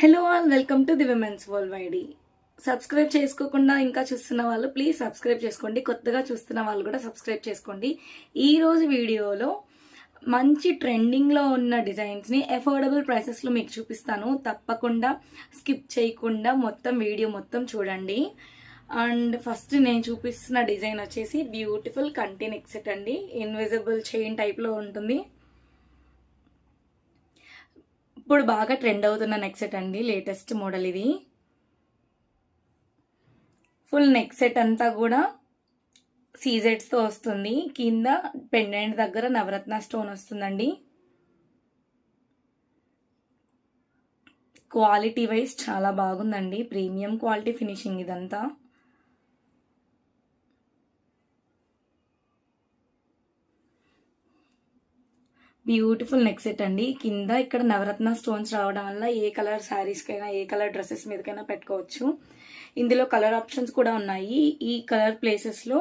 Hello all, welcome to the women's world wide. Subscribe చేసుకోకుండా ఇంకా చూస్తున్న వాళ్ళు ప్లీజ్ సబ్స్క్రైబ్ చేసుకోండి. కొత్తగా చూస్తున్న వాళ్ళు కూడా సబ్స్క్రైబ్ చేసుకోండి. ఈరోజు వీడియోలో మంచి ట్రెండింగ్లో ఉన్న డిజైన్స్ని అఫోర్డబుల్ ప్రైసెస్లో మీకు చూపిస్తాను. తప్పకుండా స్కిప్ చేయకుండా వీడియో మొత్తం చూడండి. అండ్ ఫస్ట్ నేను చూపిస్తున్న డిజైన్ వచ్చేసి బ్యూటిఫుల్ కంటి నెక్ సెట్ అండి. ఇన్విజిబుల్ చైన్ టైప్లో ఉంటుంది. ఇప్పుడు బాగా ట్రెండ్ అవుతున్న నెక్ సెట్ అండి, లేటెస్ట్ మోడల్ ఇది. ఫుల్ నెక్ సెట్ అంతా కూడా సీజెడ్స్తో వస్తుంది. కింద పెండెంట్ దగ్గర నవరత్న స్టోన్ వస్తుందండి. క్వాలిటీ వైజ్ చాలా బాగుందండి, ప్రీమియం క్వాలిటీ ఫినిషింగ్ ఇదంతా. బ్యూటిఫుల్ నెక్ సెట్ అండి. కింద ఇక్కడ నవరత్న స్టోన్స్ రావడం వల్ల ఏ కలర్ శారీస్కైనా ఏ కలర్ డ్రెస్సెస్ మీదకైనా పెట్టుకోవచ్చు. ఇందులో కలర్ ఆప్షన్స్ కూడా ఉన్నాయి. ఈ కలర్ ప్లేసెస్లో,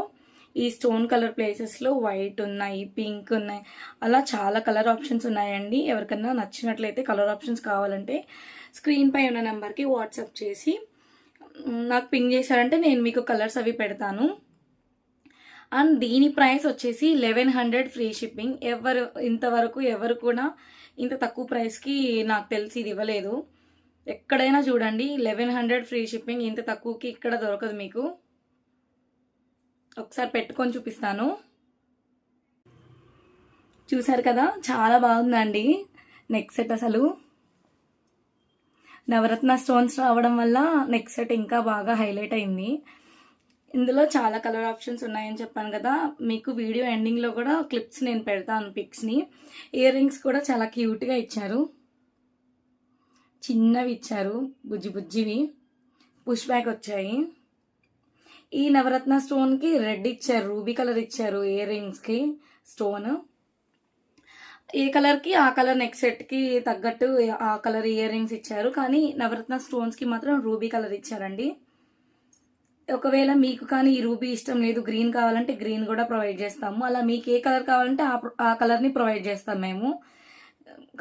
ఈ స్టోన్ కలర్ ప్లేసెస్లో వైట్ ఉన్నాయి, పింక్ ఉన్నాయి, అలా చాలా కలర్ ఆప్షన్స్ ఉన్నాయండి. ఎవరికైనా నచ్చినట్లయితే కలర్ ఆప్షన్స్ కావాలంటే స్క్రీన్ పై ఉన్న నెంబర్కి వాట్సాప్ చేసి నాకు పింక్ చేశారంటే నేను మీకు కలర్స్ అవి పెడతాను. అండ్ దీని ప్రైస్ వచ్చేసి 1100 ఫ్రీ షిప్పింగ్. ఇంతవరకు ఎవరు కూడా ఇంత తక్కువ ప్రైస్కి నాకు తెలిసి ఇది ఇవ్వలేదు. ఎక్కడైనా చూడండి 1100 ఫ్రీ షిప్పింగ్, ఇంత తక్కువకి ఇక్కడ దొరకదు మీకు. ఒకసారి పెట్టుకొని చూపిస్తాను. చూసారు కదా, చాలా బాగుందండి నెక్ సెట్. అసలు నవరత్న స్టోన్స్ రావడం వల్ల నెక్ సెట్ ఇంకా బాగా హైలైట్ అయింది. ఇందులో చాలా కలర్ ఆప్షన్స్ ఉన్నాయని చెప్పాను కదా, మీకు వీడియో ఎండింగ్లో కూడా క్లిప్స్ నేను పెడతాను, పిక్స్ని. ఇయర్ రింగ్స్ కూడా చాలా క్యూట్గా ఇచ్చారు, చిన్నవి ఇచ్చారు, బుజ్జి బుజ్జివి. పుష్ బ్యాక్ వచ్చాయి. ఈ నవరత్న స్టోన్కి రెడ్ ఇచ్చారు, రూబీ కలర్ ఇచ్చారు ఇయర్ రింగ్స్కి స్టోన్. ఏ కలర్కి ఆ కలర్ నెక్ సెట్కి తగ్గట్టు ఆ కలర్ ఇయర్ రింగ్స్ ఇచ్చారు, కానీ నవరత్న స్టోన్స్కి మాత్రం రూబీ కలర్ ఇచ్చారండి. ఒకవేళ మీకు కానీ ఈ రూబీ ఇష్టం లేదు, గ్రీన్ కావాలంటే గ్రీన్ కూడా ప్రొవైడ్ చేస్తాము. అలా మీకు ఏ కలర్ కావాలంటే ఆ కలర్ని ప్రొవైడ్ చేస్తాం మేము.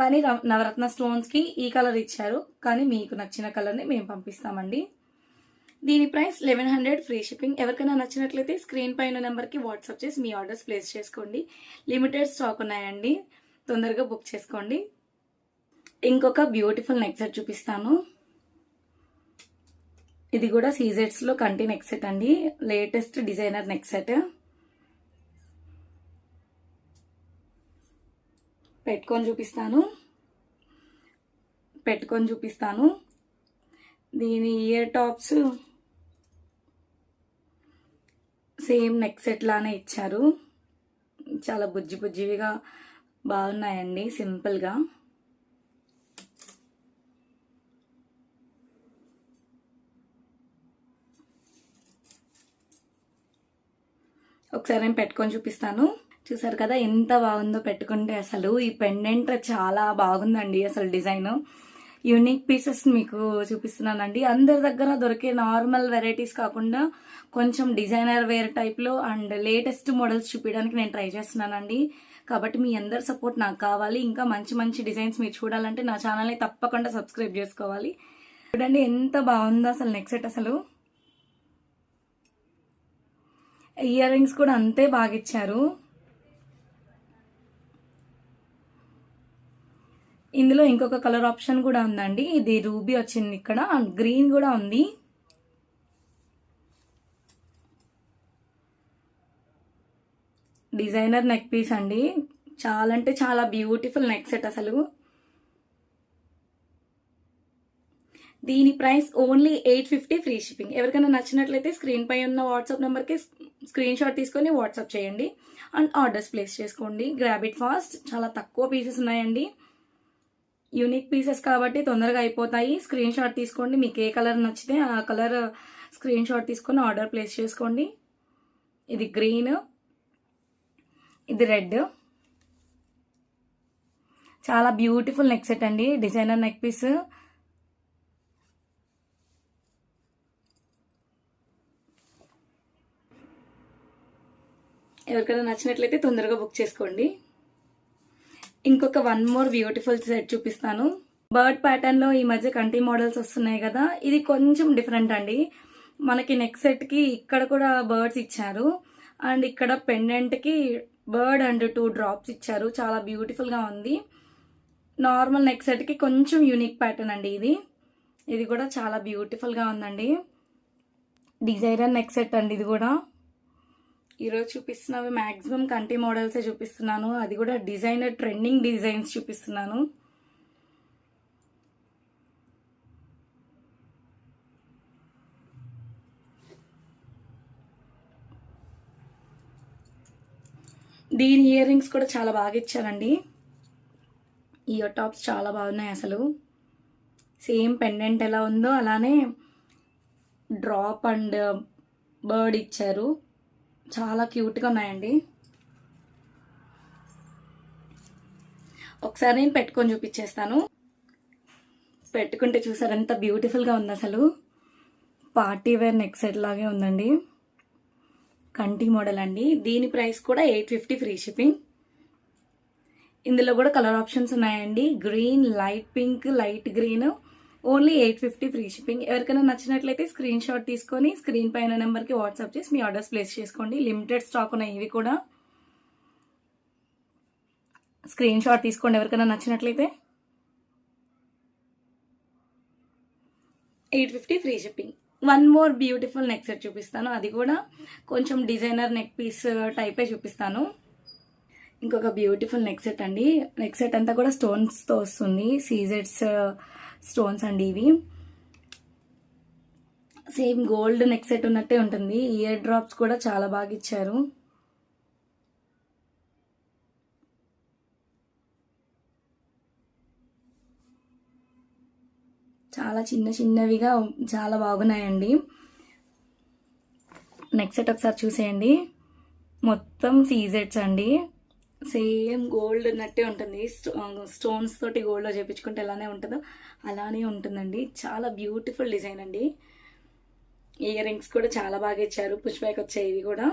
కానీ నవరత్న స్టోన్స్కి ఈ కలర్ ఇచ్చారు, కానీ మీకు నచ్చిన కలర్ని మేము పంపిస్తామండి. దీని ప్రైస్ 1100 ఫ్రీ షిప్పింగ్. ఎవరికైనా నచ్చినట్లయితే స్క్రీన్ పైన నెంబర్కి వాట్సాప్ చేసి మీ ఆర్డర్స్ ప్లేస్ చేసుకోండి. లిమిటెడ్ స్టాక్ ఉన్నాయండి, తొందరగా బుక్ చేసుకోండి. ఇంకొక బ్యూటిఫుల్ నెక్ సెట్ చూపిస్తాను. ఇది కూడా సీజెడ్స్లో కంటి నెక్ సెట్ అండి, లేటెస్ట్ డిజైనర్ నెక్ సెట్. పెట్టుకొని చూపిస్తాను. దీని ear tops same neck set లానే ఇచ్చారు. చాలా బుజ్జి బుజ్జివిగా బాగున్నాయండి, సింపుల్గా. ఒకసారి నేను పెట్టుకొని చూపిస్తాను. చూసారు కదా ఎంత బాగుందో పెట్టుకుంటే. అసలు ఈ పెండెంట్ చాలా బాగుందండి. అసలు డిజైన్ యూనిక్ పీసెస్ మీకు చూపిస్తున్నానండి. అందరి దగ్గర దొరికే నార్మల్ వెరైటీస్ కాకుండా కొంచెం డిజైనర్ వేర్ టైప్లో అండ్ లేటెస్ట్ మోడల్స్ చూపించడానికి నేను ట్రై చేస్తున్నానండి. కాబట్టి మీ అందరి సపోర్ట్ నాకు కావాలి. ఇంకా మంచి మంచి డిజైన్స్ మీరు చూడాలంటే నా ఛానల్ని తప్పకుండా సబ్స్క్రైబ్ చేసుకోవాలి. చూడండి ఎంత బాగుందో అసలు నెక్ సెట్. అసలు ఇయర్ రింగ్స్ కూడా అంతే బాగా ఇచ్చారు. ఇందులో ఇంకొక కలర్ ఆప్షన్ కూడా ఉందండి. ఇది రూబీ వచ్చింది ఇక్కడ, అండ్ గ్రీన్ కూడా ఉంది. డిజైనర్ నెక్ పీస్ అండి, చాలా అంటే చాలా బ్యూటిఫుల్ నెక్ సెట్. అసలు దీని ప్రైస్ ఓన్లీ 850 ఫ్రీ షిప్పింగ్. ఎవరికైనా నచ్చినట్లయితే స్క్రీన్ పై ఉన్న వాట్సాప్ నెంబర్కి స్క్రీన్ షాట్ తీసుకొని వాట్సాప్ చేయండి అండ్ ఆర్డర్స్ ప్లేస్ చేసుకోండి. Grab it fast. చాలా తక్కువ పీసెస్ ఉన్నాయండి, యూనిక్ పీసెస్ కాబట్టి తొందరగా అయిపోతాయి. స్క్రీన్ షాట్ తీసుకోండి, మీకు ఏ కలర్ నచ్చితే ఆ కలర్ స్క్రీన్ షాట్ తీసుకొని ఆర్డర్ ప్లేస్ చేసుకోండి. ఇది గ్రీన్, ఇది రెడ్. చాలా బ్యూటిఫుల్ నెక్ సెట్ అండి, డిజైనర్ నెక్ పీస్. ఎవరికైనా నచ్చినట్లయితే తొందరగా బుక్ చేసుకోండి. ఇంకొక వన్ మోర్ బ్యూటిఫుల్ సెట్ చూపిస్తాను. బర్డ్ ప్యాటర్న్లో ఈ మధ్య కంటి మోడల్స్ వస్తున్నాయి కదా, ఇది కొంచెం డిఫరెంట్ అండి. మనకి నెక్ సెట్కి ఇక్కడ కూడా బర్డ్స్ ఇచ్చారు, అండ్ ఇక్కడ పెండెంట్కి బర్డ్ అండ్ 2 డ్రాప్స్ ఇచ్చారు. చాలా బ్యూటిఫుల్గా ఉంది. నార్మల్ నెక్ సెట్కి కొంచెం యూనిక్ ప్యాటర్న్ అండి ఇది కూడా చాలా బ్యూటిఫుల్గా ఉందండి. డిజైనర్ నెక్ సెట్ అండి ఇది కూడా. ఈరోజు చూపిస్తున్నవి మ్యాక్సిమం కంటి మోడల్సే చూపిస్తున్నాను, అది కూడా డిజైనర్ ట్రెండింగ్ డిజైన్స్ చూపిస్తున్నాను. దీని ఇయర్ రింగ్స్ కూడా చాలా బాగా ఇచ్చారండి. ఇయర్ టాప్స్ చాలా బాగున్నాయి అసలు. సేమ్ పెండెంట్ ఎలా ఉందో అలానే డ్రాప్ అండ్ బర్డ్ ఇచ్చారు. చాలా క్యూట్గా ఉన్నాయండి. ఒకసారి నేను పెట్టుకొని చూపించేస్తాను. పెట్టుకుంటే చూసారు ఎంత బ్యూటిఫుల్గా ఉంది అసలు. పార్టీ వేర్ నెక్ సెట్ లాగే ఉందండి. కంటి మోడల్ అండి. దీని ప్రైస్ కూడా 850 ఫ్రీ షిప్పింగ్. ఇందులో కూడా కలర్ ఆప్షన్స్ ఉన్నాయండి. Green, light pink, light green. Only 850 free shipping. ఎవరికైనా నచ్చినట్లయితే స్క్రీన్ షాట్ తీసుకొని స్క్రీన్ పైన నెంబర్కి వాట్సాప్ చేసి మీ ఆర్డర్స్ ప్లేస్ చేసుకోండి. లిమిటెడ్ స్టాక్ ఉన్నాయి ఇవి కూడా. స్క్రీన్ షాట్ తీసుకోండి ఎవరికైనా నచ్చినట్లయితే. 850 free shipping. One more beautiful neck set చూపిస్తాను. అది కూడా కొంచెం డిజైనర్ నెక్ పీస్ టైపే చూపిస్తాను. ఇంకొక బ్యూటిఫుల్ నెక్ సెట్ అండి. నెక్ సెట్ అంతా కూడా స్టోన్స్తో వస్తుంది. సీజెడ్స్ స్టోన్స్ అండి ఇవి. సేమ్ గోల్డ్ నెక్ సెట్ ఉన్నట్టే ఉంటుంది. ఇయర్ డ్రాప్స్ కూడా చాలా బాగా ఇచ్చారు. చాలా చిన్నవిగా చాలా బాగున్నాయండి. నెక్ సెట్ ఒకసారి చూసేయండి. మొత్తం సీజెడ్స్ అండి. సేమ్ గోల్డ్ ఉన్నట్టే ఉంటుంది. స్టోన్స్ తోటి గోల్డ్లో చేపించుకుంటే ఎలానే ఉంటుందో అలానే ఉంటుందండి. చాలా బ్యూటిఫుల్ డిజైన్ అండి. ఇయర్ రింగ్స్ కూడా చాలా బాగా ఇచ్చారు. పుష్ బ్యాక్ వచ్చాయి ఇవి కూడా.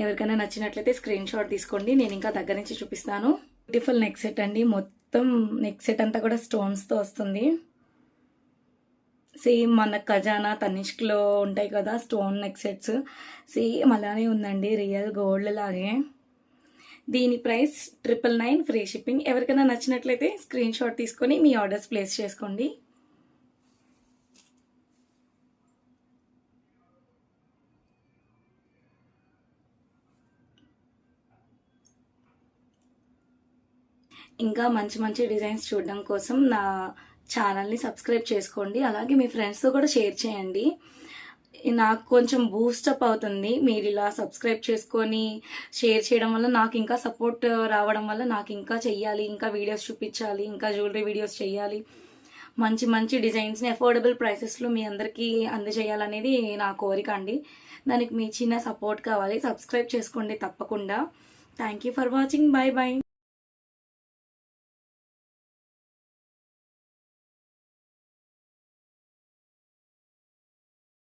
ఎవరికైనా నచ్చినట్లయితే స్క్రీన్ షాట్ తీసుకోండి. నేను ఇంకా దగ్గర నుంచి చూపిస్తాను. బ్యూటిఫుల్ నెక్ సెట్ అండి. మొత్తం నెక్ సెట్ అంతా కూడా స్టోన్స్తో వస్తుంది. సేమ్ మన ఖజానా, తనిష్క్లో ఉంటాయి కదా స్టోన్ నెక్ సెట్స్, సేమ్ అలానే ఉందండి. రియల్ గోల్డ్ లాగే. దీని ప్రైస్ 999 ఫ్రీ షిప్పింగ్. ఎవరికైనా నచ్చినట్లయితే స్క్రీన్ షాట్ తీసుకొని మీ ఆర్డర్స్ ప్లేస్ చేసుకోండి. ఇంకా మంచి డిజైన్స్ చూడడం కోసం నా ఛానల్ని సబ్స్క్రైబ్ చేసుకోండి. అలాగే మీ ఫ్రెండ్స్తో కూడా షేర్ చేయండి. నాకు కొంచెం బూస్టప్ అవుతుంది. మీరు ఇలా సబ్స్క్రైబ్ చేసుకొని షేర్ చేయడం వల్ల నాకు ఇంకా సపోర్ట్ రావడం వల్ల నాకు ఇంకా చెయ్యాలి, ఇంకా వీడియోస్ చూపించాలి, ఇంకా జ్యువెలరీ వీడియోస్ చేయాలి, మంచి డిజైన్స్ని అఫోర్డబుల్ ప్రైసెస్లో మీ అందరికీ అందజేయాలనేది నా కోరిక అండి. దానికి మీ చిన్న సపోర్ట్ కావాలి. సబ్స్క్రైబ్ చేసుకోండి తప్పకుండా. Thank you for watching. Bye.